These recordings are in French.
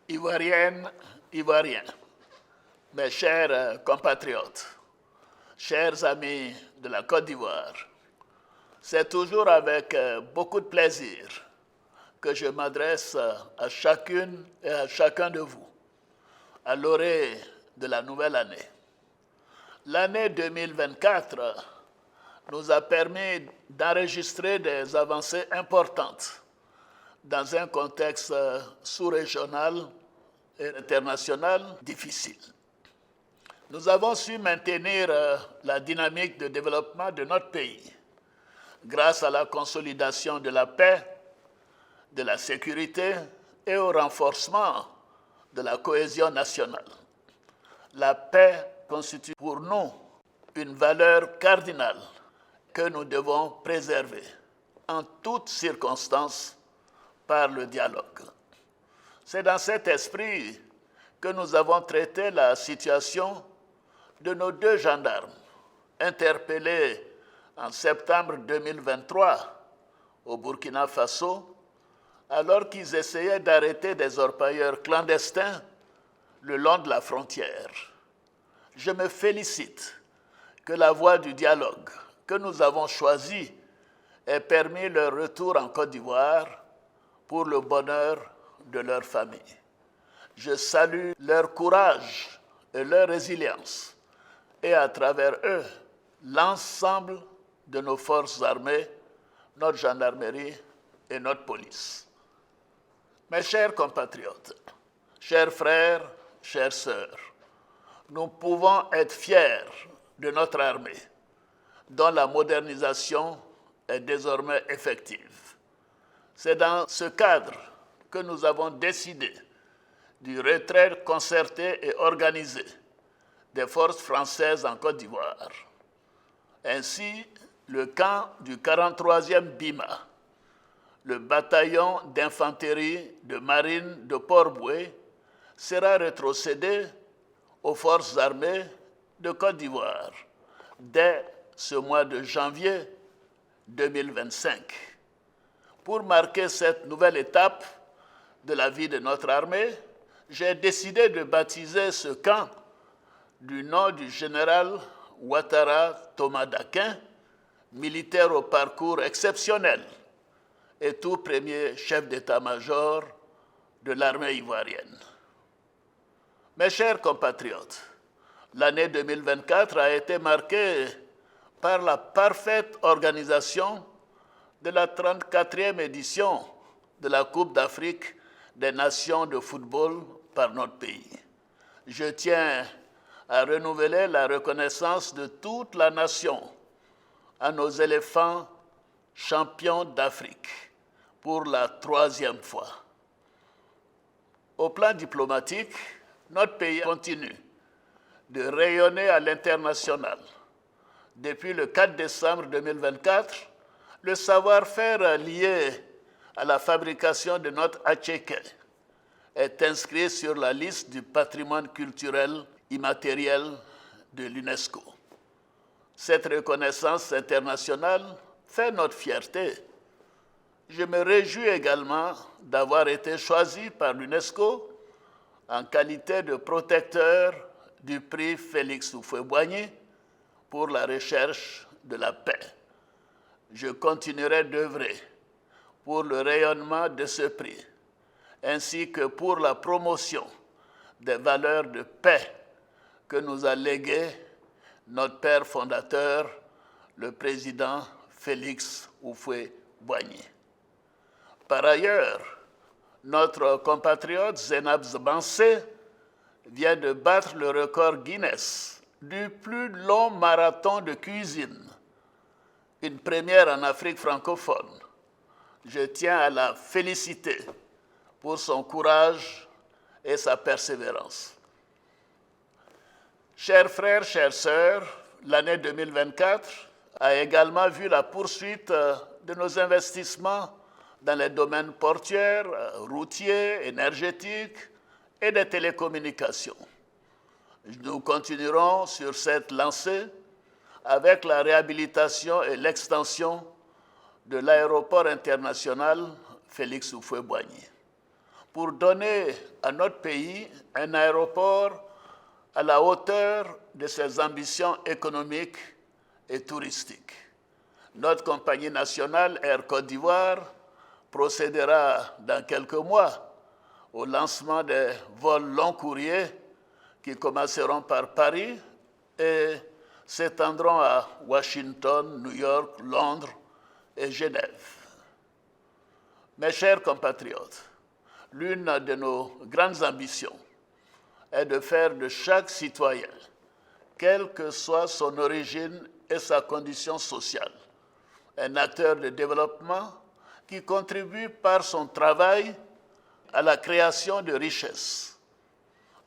Ivoiriennes, Ivoiriens, mes chers compatriotes, chers amis de la Côte d'Ivoire, c'est toujours avec beaucoup de plaisir que je m'adresse à chacune et à chacun de vous à l'orée de la nouvelle année. L'année 2024 nous a permis d'enregistrer des avancées importantes dans un contexte sous-régional et international difficile. Nous avons su maintenir la dynamique de développement de notre pays grâce à la consolidation de la paix, de la sécurité et au renforcement de la cohésion nationale. La paix constitue pour nous une valeur cardinale que nous devons préserver en toutes circonstances par le dialogue. C'est dans cet esprit que nous avons traité la situation de nos deux gendarmes interpellés en septembre 2023 au Burkina Faso alors qu'ils essayaient d'arrêter des orpailleurs clandestins le long de la frontière. Je me félicite que la voie du dialogue que nous avons choisie ait permis leur retour en Côte d'Ivoire pour le bonheur de leur famille. Je salue leur courage et leur résilience et à travers eux, l'ensemble de nos forces armées, notre gendarmerie et notre police. Mes chers compatriotes, chers frères, chères sœurs, nous pouvons être fiers de notre armée, dont la modernisation est désormais effective. C'est dans ce cadre que nous avons décidé du retrait concerté et organisé des forces françaises en Côte d'Ivoire. Ainsi, le camp du 43e BIMA, le bataillon d'infanterie de marine de Port-Bouët, sera rétrocédé aux forces armées de Côte d'Ivoire dès ce mois de janvier 2025. Pour marquer cette nouvelle étape de la vie de notre armée, j'ai décidé de baptiser ce camp du nom du général Ouattara Thomas Dakin, militaire au parcours exceptionnel et tout premier chef d'état-major de l'armée ivoirienne. Mes chers compatriotes, l'année 2024 a été marquée par la parfaite organisation de la 34e édition de la Coupe d'Afrique des Nations de football par notre pays. Je tiens à renouveler la reconnaissance de toute la nation à nos éléphants champions d'Afrique pour la 3e fois. Au plan diplomatique, notre pays continue de rayonner à l'international. Depuis le 4 décembre 2024, le savoir-faire lié à la fabrication de notre attiéké est inscrit sur la liste du patrimoine culturel immatériel de l'UNESCO. Cette reconnaissance internationale fait notre fierté. Je me réjouis également d'avoir été choisi par l'UNESCO en qualité de protecteur du prix Félix Houphouët-Boigny pour la recherche de la paix. Je continuerai d'œuvrer pour le rayonnement de ce prix ainsi que pour la promotion des valeurs de paix que nous a léguées notre père fondateur, le président Félix Houphouët-Boigny. Par ailleurs, notre compatriote Zeinab Bansé vient de battre le record Guinness du plus long marathon de cuisine, une première en Afrique francophone. Je tiens à la féliciter pour son courage et sa persévérance. Chers frères, chères sœurs, l'année 2024 a également vu la poursuite de nos investissements dans les domaines portuaires, routiers, énergétiques et des télécommunications. Nous continuerons sur cette lancée avec la réhabilitation et l'extension de l'aéroport international Félix Houphouët-Boigny, pour donner à notre pays un aéroport à la hauteur de ses ambitions économiques et touristiques. Notre compagnie nationale Air Côte d'Ivoire procédera dans quelques mois au lancement des vols long courriers qui commenceront par Paris et s'étendront à Washington, New York, Londres et Genève. Mes chers compatriotes, l'une de nos grandes ambitions est de faire de chaque citoyen, quelle que soit son origine et sa condition sociale, un acteur de développement qui contribue par son travail à la création de richesses.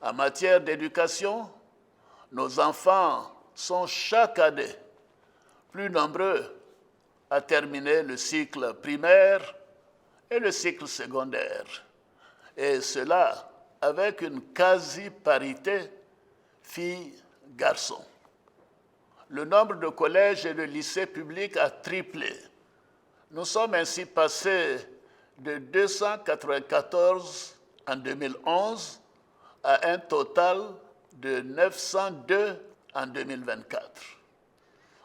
En matière d'éducation, nos enfants sont chaque année plus nombreux à terminer le cycle primaire et le cycle secondaire, et cela avec une quasi-parité filles-garçons. Le nombre de collèges et de lycées publics a triplé. Nous sommes ainsi passés de 294 en 2011 à un total de 902 en 2024.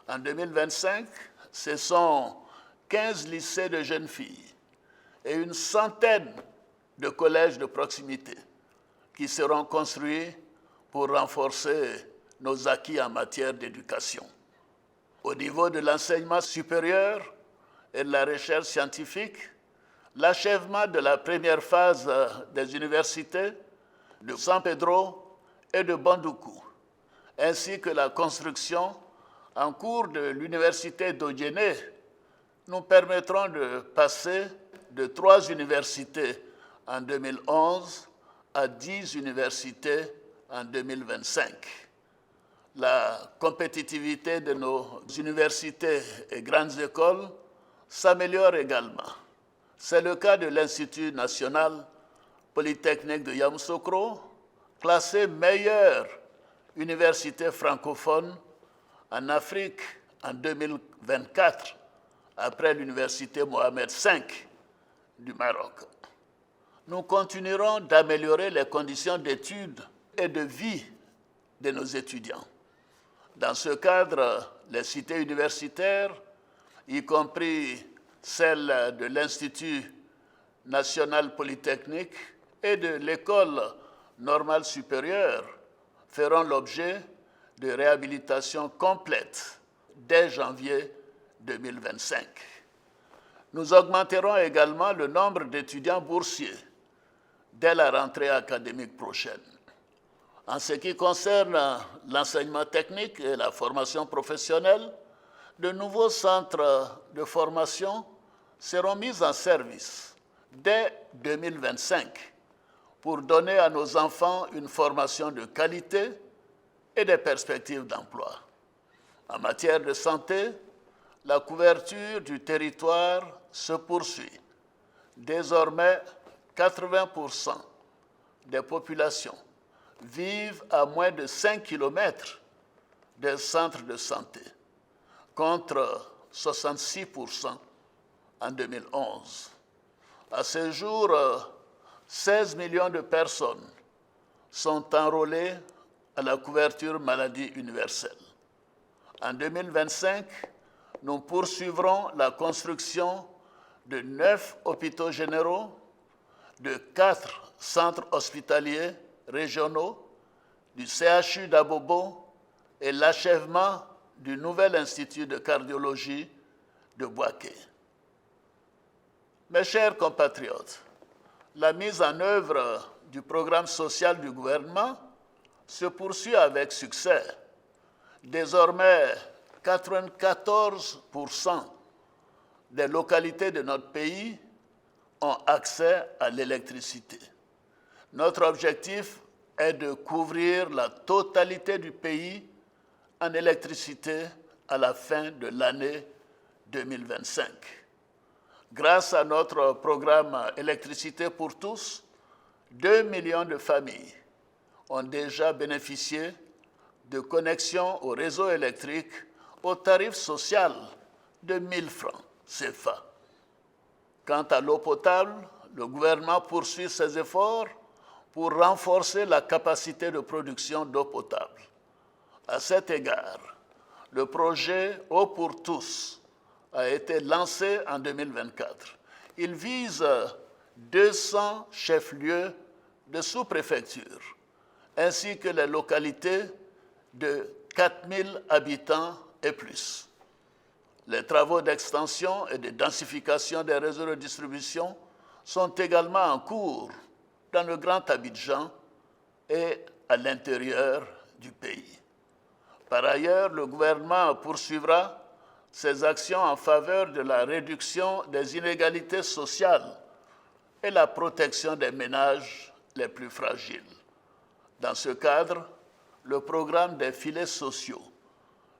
En 2025, ce sont 15 lycées de jeunes filles et une centaine de collèges de proximité qui seront construits pour renforcer nos acquis en matière d'éducation. Au niveau de l'enseignement supérieur et de la recherche scientifique, l'achèvement de la première phase des universités de San Pedro et de Bandoukou, ainsi que la construction en cours de l'université d'Odjené, nous permettront de passer de 3 universités en 2011 à 10 universités en 2025. La compétitivité de nos universités et grandes écoles s'améliore également. C'est le cas de l'Institut national polytechnique de Yamoussoukro, classé meilleure université francophone en Afrique en 2024, après l'université Mohamed V du Maroc. Nous continuerons d'améliorer les conditions d'études et de vie de nos étudiants. Dans ce cadre, les cités universitaires, y compris celles de l'Institut national polytechnique et de l'École normale supérieure, feront l'objet de réhabilitation complète dès janvier 2025. Nous augmenterons également le nombre d'étudiants boursiers dès la rentrée académique prochaine. En ce qui concerne l'enseignement technique et la formation professionnelle, de nouveaux centres de formation seront mis en service dès 2025 pour donner à nos enfants une formation de qualité et des perspectives d'emploi. En matière de santé, la couverture du territoire se poursuit. Désormais, 80% des populations vivent à moins de 5 km des centres de santé, contre 66% en 2011. À ce jour, 16 millions de personnes sont enrôlées à la couverture maladie universelle. En 2025, nous poursuivrons la construction de 9 hôpitaux généraux, de 4 centres hospitaliers régionaux, du CHU d'Abobo et l'achèvement du nouvel institut de cardiologie de Bouaké. Mes chers compatriotes, la mise en œuvre du programme social du gouvernement se poursuit avec succès. Désormais, 94% des localités de notre pays ont accès à l'électricité. Notre objectif est de couvrir la totalité du pays en électricité à la fin de l'année 2025. Grâce à notre programme Électricité pour tous, 2 millions de familles ont déjà bénéficié de connexions au réseau électrique au tarif social de 1 000 francs CFA. Quant à l'eau potable, le gouvernement poursuit ses efforts pour renforcer la capacité de production d'eau potable. À cet égard, le projet Eau pour tous a été lancé en 2024. Il vise 200 chefs-lieux de sous-préfecture, ainsi que les localités de 4 000 habitants et plus. Les travaux d'extension et de densification des réseaux de distribution sont également en cours dans le Grand Abidjan et à l'intérieur du pays. Par ailleurs, le gouvernement poursuivra ses actions en faveur de la réduction des inégalités sociales et la protection des ménages les plus fragiles. Dans ce cadre, le programme des filets sociaux,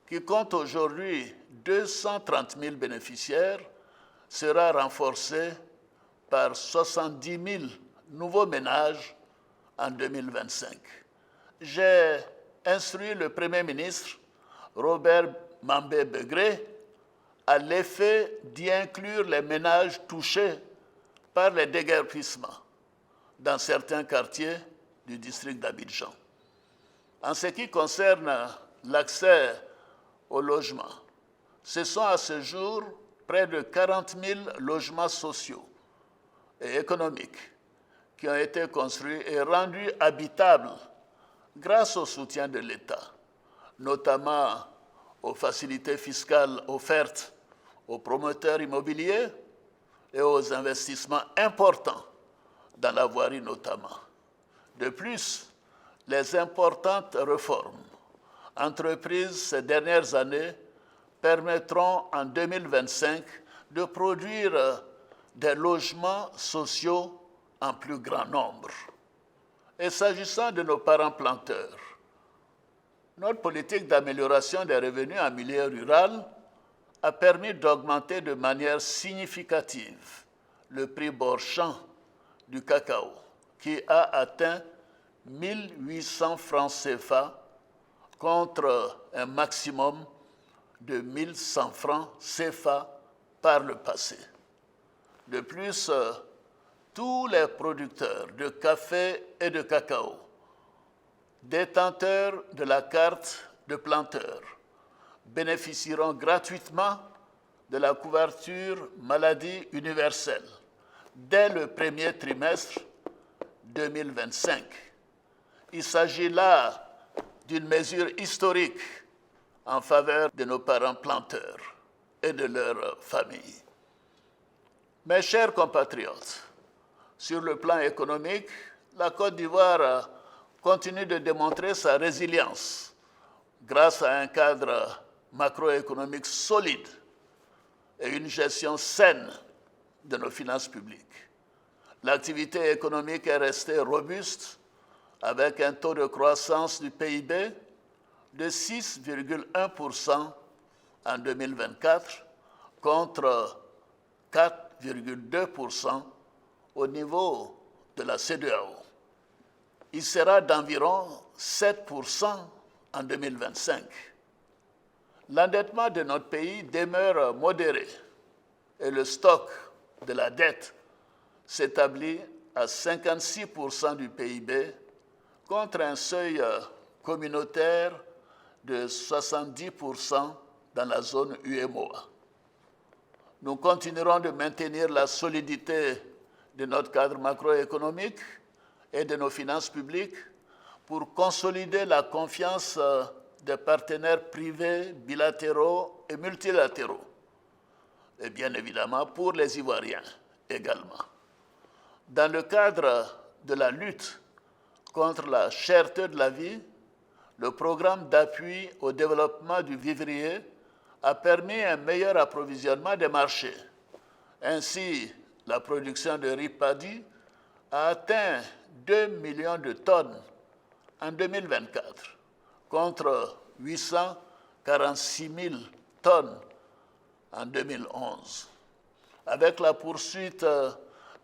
qui compte aujourd'hui 230 000 bénéficiaires, sera renforcé par 70 000 nouveaux ménages en 2025. J'ai instruit le Premier ministre, Robert Mambé-Begré, à l'effet d'y inclure les ménages touchés par les déguerpissements dans certains quartiers du district d'Abidjan. En ce qui concerne l'accès au logement, ce sont à ce jour près de 40 000 logements sociaux et économiques qui ont été construits et rendus habitables grâce au soutien de l'État, notamment aux facilités fiscales offertes aux promoteurs immobiliers et aux investissements importants dans la voirie notamment. De plus, les importantes réformes entreprises ces dernières années permettront en 2025 de produire des logements sociaux en plus grand nombre. Et s'agissant de nos parents planteurs, notre politique d'amélioration des revenus en milieu rural a permis d'augmenter de manière significative le prix bord champ du cacao, qui a atteint 1 800 francs CFA contre un maximum de 1 100 francs CFA par le passé. De plus, tous les producteurs de café et de cacao, détenteurs de la carte de planteur, bénéficieront gratuitement de la couverture maladie universelle dès le premier trimestre 2025. Il s'agit là d'une mesure historique en faveur de nos parents planteurs et de leurs familles. Mes chers compatriotes, sur le plan économique, la Côte d'Ivoire continue de démontrer sa résilience grâce à un cadre macroéconomique solide et une gestion saine de nos finances publiques. L'activité économique est restée robuste avec un taux de croissance du PIB de 6,1% en 2024 contre 4,2% au niveau de la CEDEAO. Il sera d'environ 7% en 2025. L'endettement de notre pays demeure modéré et le stock de la dette s'établit à 56% du PIB contre un seuil communautaire de 70% dans la zone UEMOA. Nous continuerons de maintenir la solidité de notre cadre macroéconomique et de nos finances publiques pour consolider la confiance des partenaires privés, bilatéraux et multilatéraux, et bien évidemment pour les Ivoiriens également. Dans le cadre de la lutte contre la cherté de la vie, le programme d'appui au développement du vivrier a permis un meilleur approvisionnement des marchés. Ainsi, la production de riz paddy a atteint 2 millions de tonnes en 2024, contre 846 000 tonnes en 2011. Avec la poursuite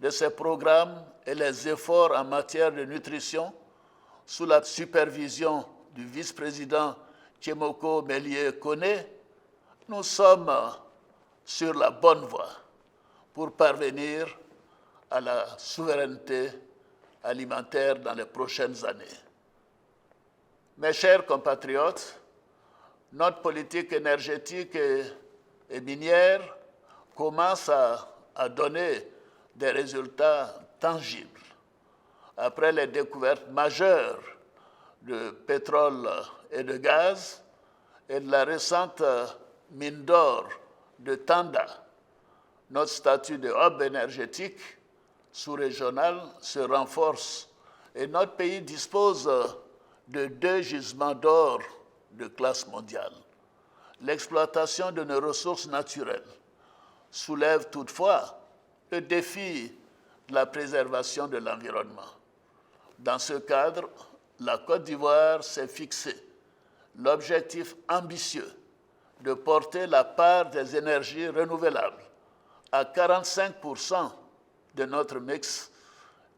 de ces programmes et les efforts en matière de nutrition, sous la supervision du vice-président Tchemoko Mélié-Koné, nous sommes sur la bonne voie pour parvenir à la souveraineté alimentaire dans les prochaines années. Mes chers compatriotes, notre politique énergétique et minière commence à donner des résultats tangibles. Après les découvertes majeures de pétrole et de gaz et de la récente mine d'or de Tanda, notre statut de hub énergétique sous-régional se renforce et notre pays dispose de 2 gisements d'or de classe mondiale. L'exploitation de nos ressources naturelles soulève toutefois le défi de la préservation de l'environnement. Dans ce cadre, la Côte d'Ivoire s'est fixé l'objectif ambitieux de porter la part des énergies renouvelables à 45% de notre mix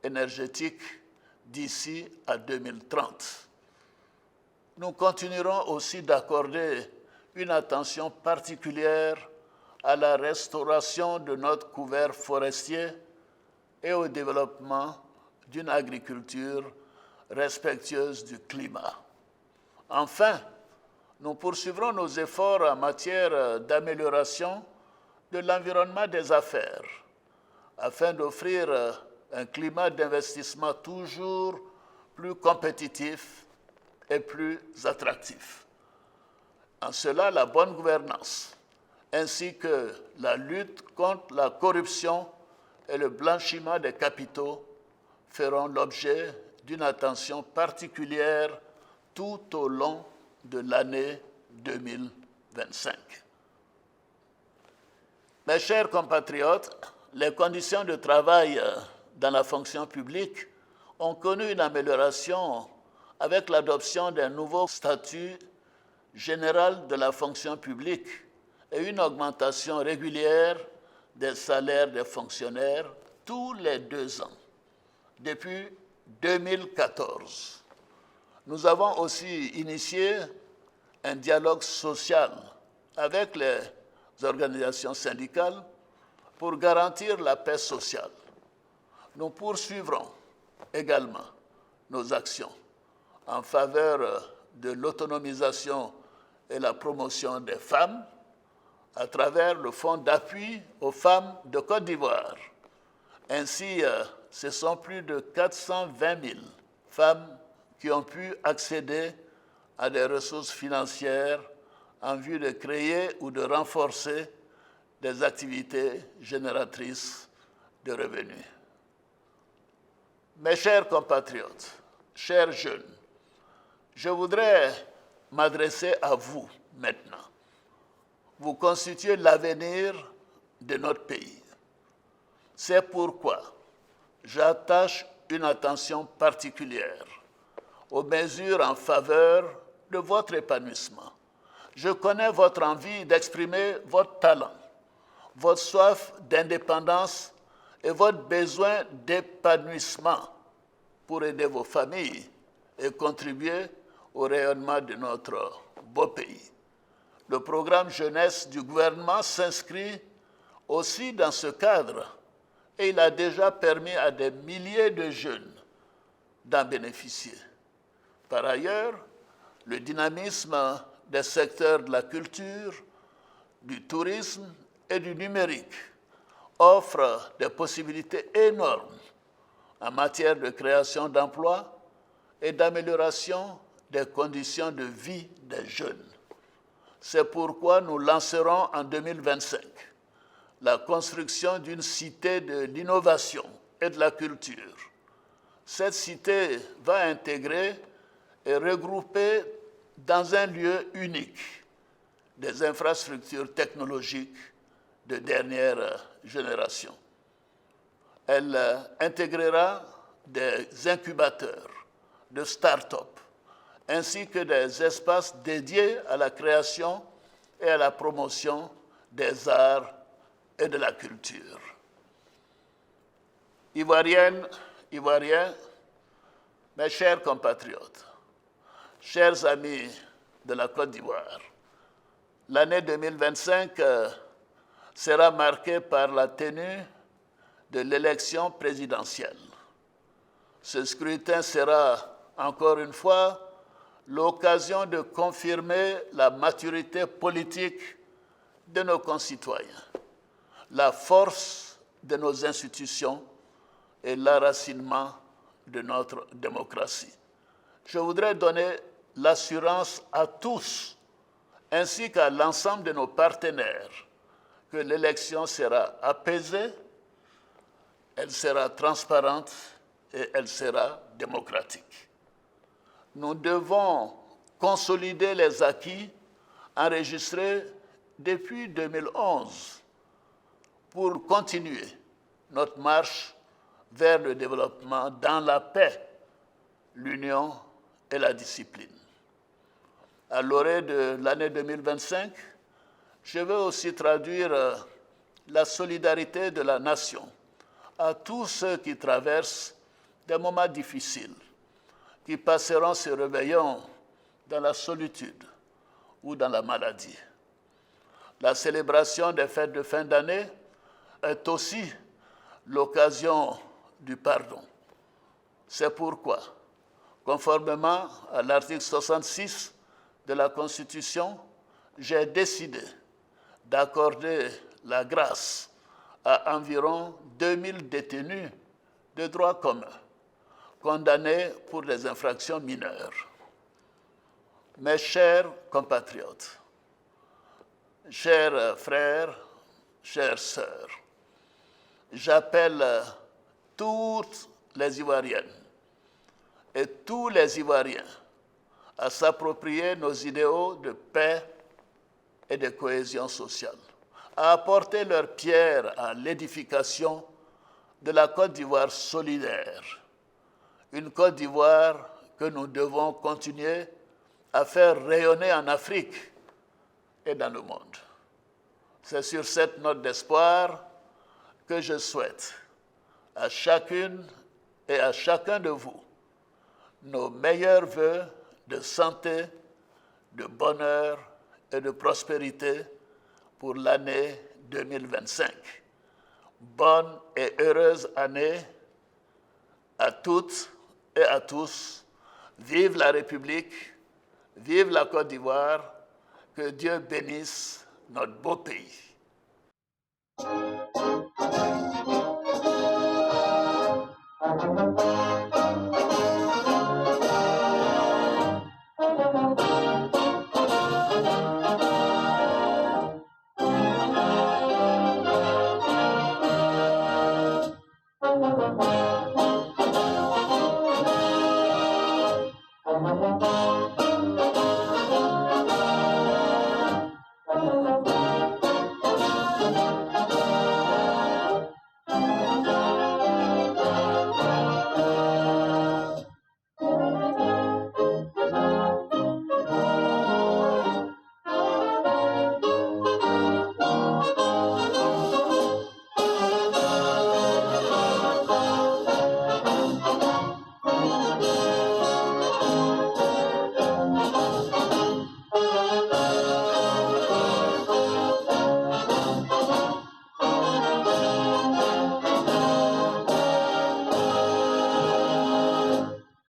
énergétique d'ici à 2030. Nous continuerons aussi d'accorder une attention particulière à la restauration de notre couvert forestier et au développement d'une agriculture respectueuse du climat. Enfin, nous poursuivrons nos efforts en matière d'amélioration de l'environnement des affaires, afin d'offrir un climat d'investissement toujours plus compétitif et plus attractif. En cela, la bonne gouvernance, ainsi que la lutte contre la corruption et le blanchiment des capitaux feront l'objet d'une attention particulière tout au long de l'année 2025. Mes chers compatriotes, les conditions de travail dans la fonction publique ont connu une amélioration avec l'adoption d'un nouveau statut général de la fonction publique et une augmentation régulière des salaires des fonctionnaires tous les 2 ans, depuis 2014. Nous avons aussi initié un dialogue social avec les organisations syndicales pour garantir la paix sociale. Nous poursuivrons également nos actions en faveur de l'autonomisation et la promotion des femmes à travers le Fonds d'appui aux femmes de Côte d'Ivoire. Ainsi, ce sont plus de 420 000 femmes qui ont pu accéder à des ressources financières en vue de créer ou de renforcer des activités génératrices de revenus. Mes chers compatriotes, chers jeunes, je voudrais m'adresser à vous maintenant. Vous constituez l'avenir de notre pays. C'est pourquoi j'attache une attention particulière aux mesures en faveur de votre épanouissement. Je connais votre envie d'exprimer votre talent, votre soif d'indépendance et votre besoin d'épanouissement pour aider vos familles et contribuer au rayonnement de notre beau pays. Le programme jeunesse du gouvernement s'inscrit aussi dans ce cadre et il a déjà permis à des milliers de jeunes d'en bénéficier. Par ailleurs, le dynamisme des secteurs de la culture, du tourisme et du numérique offre des possibilités énormes en matière de création d'emplois et d'amélioration des conditions de vie des jeunes. C'est pourquoi nous lancerons en 2025 la construction d'une cité de l'innovation et de la culture. Cette cité va intégrer et regrouper dans un lieu unique des infrastructures technologiques de dernière génération. Elle intégrera des incubateurs de start-up ainsi que des espaces dédiés à la création et à la promotion des arts et de la culture. Ivoiriennes, Ivoiriens, mes chers compatriotes, chers amis de la Côte d'Ivoire, l'année 2025 sera marquée par la tenue de l'élection présidentielle. Ce scrutin sera, encore une fois, l'occasion de confirmer la maturité politique de nos concitoyens, la force de nos institutions et l'enracinement de notre démocratie. Je voudrais donner l'assurance à tous, ainsi qu'à l'ensemble de nos partenaires, que l'élection sera apaisée, elle sera transparente et elle sera démocratique. Nous devons consolider les acquis enregistrés depuis 2011 pour continuer notre marche vers le développement dans la paix, l'union et la discipline. À l'orée de l'année 2025, je veux aussi traduire la solidarité de la nation à tous ceux qui traversent des moments difficiles, qui passeront se réveillant dans la solitude ou dans la maladie. La célébration des fêtes de fin d'année est aussi l'occasion du pardon. C'est pourquoi, conformément à l'article 66 de la Constitution, j'ai décidé d'accorder la grâce à environ 2000 détenus de droit commun, condamnés pour des infractions mineures. Mes chers compatriotes, chers frères, chères sœurs, j'appelle toutes les Ivoiriennes et tous les Ivoiriens à s'approprier nos idéaux de paix et de cohésion sociale, à apporter leur pierre à l'édification de la Côte d'Ivoire solidaire, une Côte d'Ivoire que nous devons continuer à faire rayonner en Afrique et dans le monde. C'est sur cette note d'espoir que je souhaite à chacune et à chacun de vous nos meilleurs vœux de santé, de bonheur et de prospérité pour l'année 2025. Bonne et heureuse année à toutes et à tous. Vive la République, vive la Côte d'Ivoire, que Dieu bénisse notre beau pays.